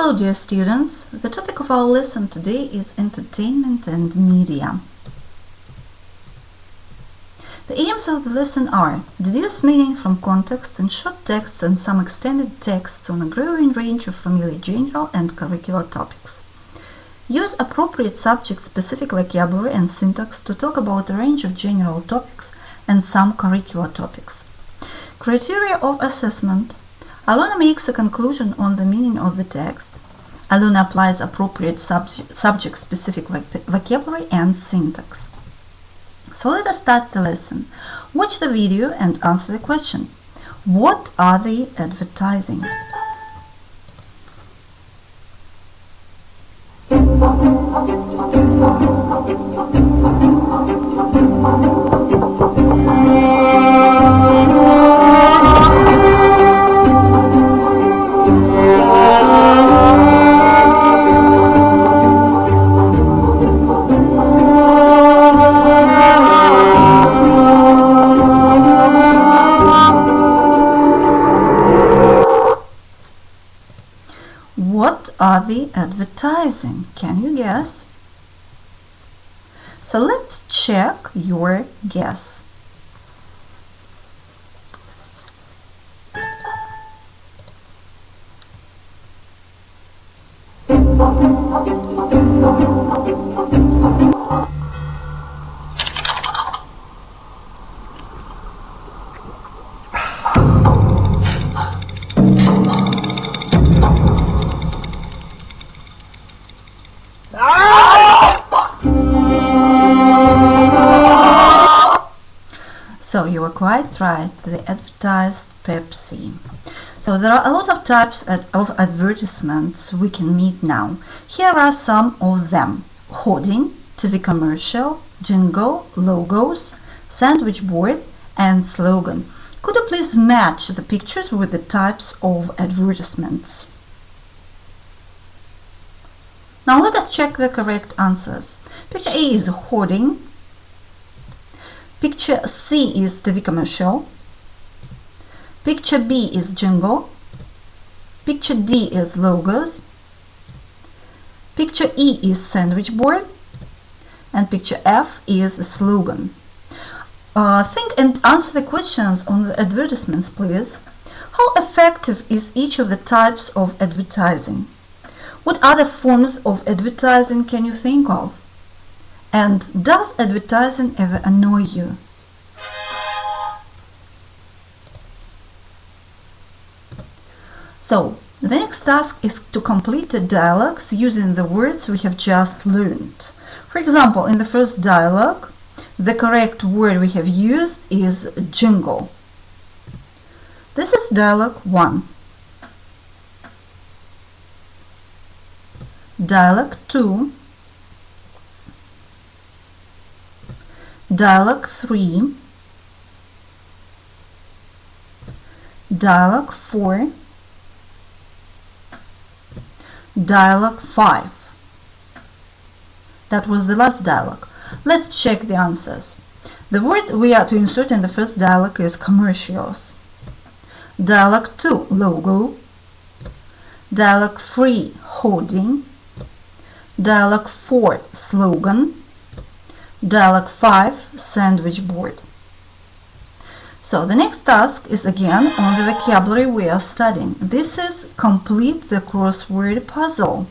Hello dear students, the topic of our lesson today is entertainment and media. The aims of the lesson are: deduce meaning from context in short texts and some extended texts on a growing range of familiar general and curricular topics. Use appropriate subject-specific vocabulary and syntax to talk about a range of general topics and some curricular topics. Criteria of assessment: Alona makes a conclusion on the meaning of the text. Alona applies appropriate subject-specific vocabulary and syntax. So let us start the lesson. Watch the video and answer the question. What are they advertising? What are they advertising? Can you guess? So let's check your guess. So you were quite right, they advertised Pepsi. So there are a lot of types of advertisements we can meet now. Here are some of them: hoarding, TV commercial, jingle, logos, sandwich board, and slogan. Could you please match the pictures with the types of advertisements? Now let us check the correct answers. Picture A is hoarding. Picture C is TV commercial. Picture B is jingle. Picture D is logos. Picture E is sandwich board. And picture F is a slogan. Think and answer the questions on the advertisements, please. How effective is each of the types of advertising? What other forms of advertising can you think of? And does advertising ever annoy you? So, the next task is to complete the dialogues using the words we have just learned. For example, in the first dialogue, the correct word we have used is jingle. This is dialogue 1. Dialogue 2. Dialogue 3, Dialogue 4, Dialogue 5. That was the last dialogue. Let's check the answers. The word we are to insert in the first dialogue is commercials. Dialogue 2, logo. Dialogue 3, hoarding. Dialogue 4, slogan. Dialogue 5, sandwich board. So the next task is again on the vocabulary we are studying. This is complete the crossword puzzle.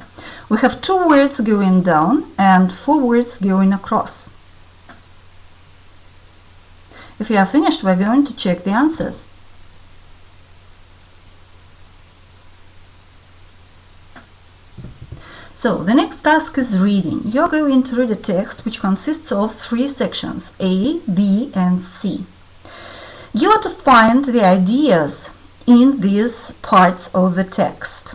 We have 2 words going down and 4 words going across. If you are finished, we're going to check the answers. So, the next task is reading. You're going to read a text which consists of 3 sections, A, B, and C. You are to find the ideas in these parts of the text.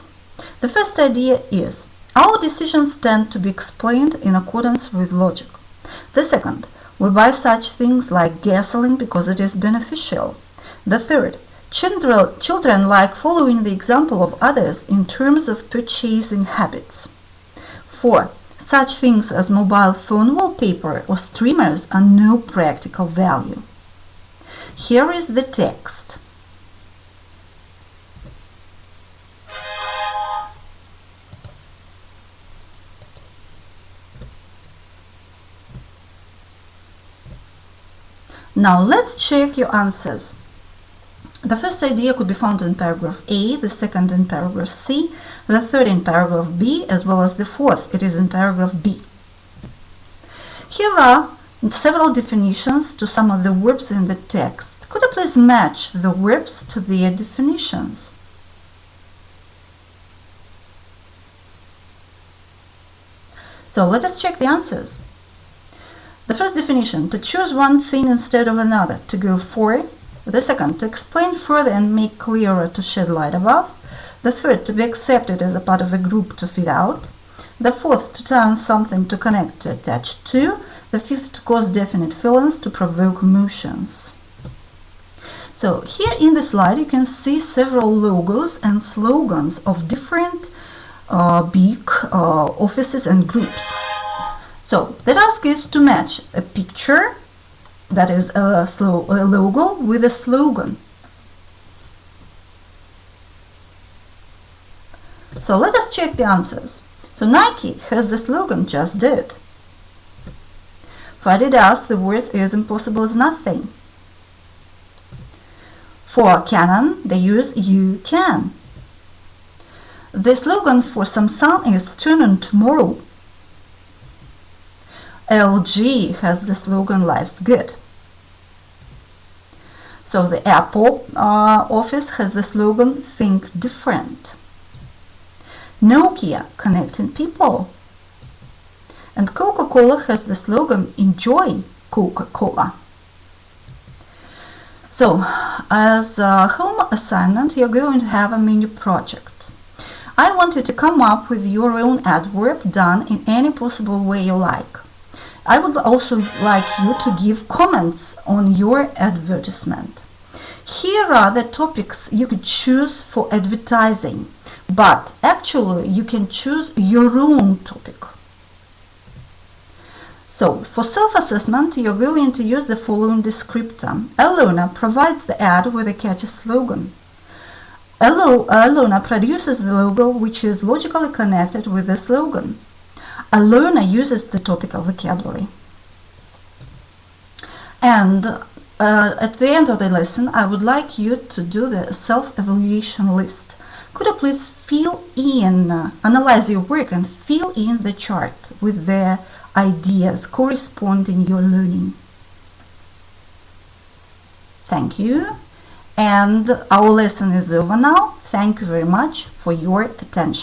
The first idea is: our decisions tend to be explained in accordance with logic. The second: we buy such things like gasoline because it is beneficial. The third: children like following the example of others in terms of purchasing habits. 4. Such things as mobile phone wallpaper or streamers are no practical value. Here is the text. Now let's check your answers. The first idea could be found in paragraph A, the second in paragraph C, the third in paragraph B, as well as the fourth, it is in paragraph B. Here are several definitions to some of the verbs in the text. Could you please match the verbs to their definitions? So let us check the answers. The first definition, to choose one thing instead of another, to go for it. The second, to explain further and make clearer, to shed light above. The third, to be accepted as a part of a group, to fit out. The fourth, to turn something, to connect, to attach to. The fifth, to cause definite feelings, to provoke emotions. So here in the slide you can see several logos and slogans of different big offices and groups. So the task is to match a picture, that is a logo, with a slogan. So let us check the answers. So Nike has the slogan "Just Do It." For Adidas, the words "is impossible is nothing." For Canon, they use "You can." The slogan for Samsung is "Turn on tomorrow." LG has the slogan "Life's good." So the Apple office has the slogan "Think different." Nokia, connecting people. And Coca-Cola has the slogan "Enjoy Coca-Cola." So, as a home assignment, you're going to have a mini project. I want you to come up with your own adverb done in any possible way you like. I would also like you to give comments on your advertisement. Here are the topics you could choose for advertising, but actually you can choose your own topic. So, for self-assessment, you're going to use the following descriptor. Alona provides the ad with a catchy slogan. Alona produces the logo which is logically connected with the slogan. Alona uses the topical vocabulary. And at the end of the lesson, I would like you to do the self-evaluation list. Could you please analyze your work and fill in the chart with the ideas corresponding your learning. Thank you. And our lesson is over now. Thank you very much for your attention.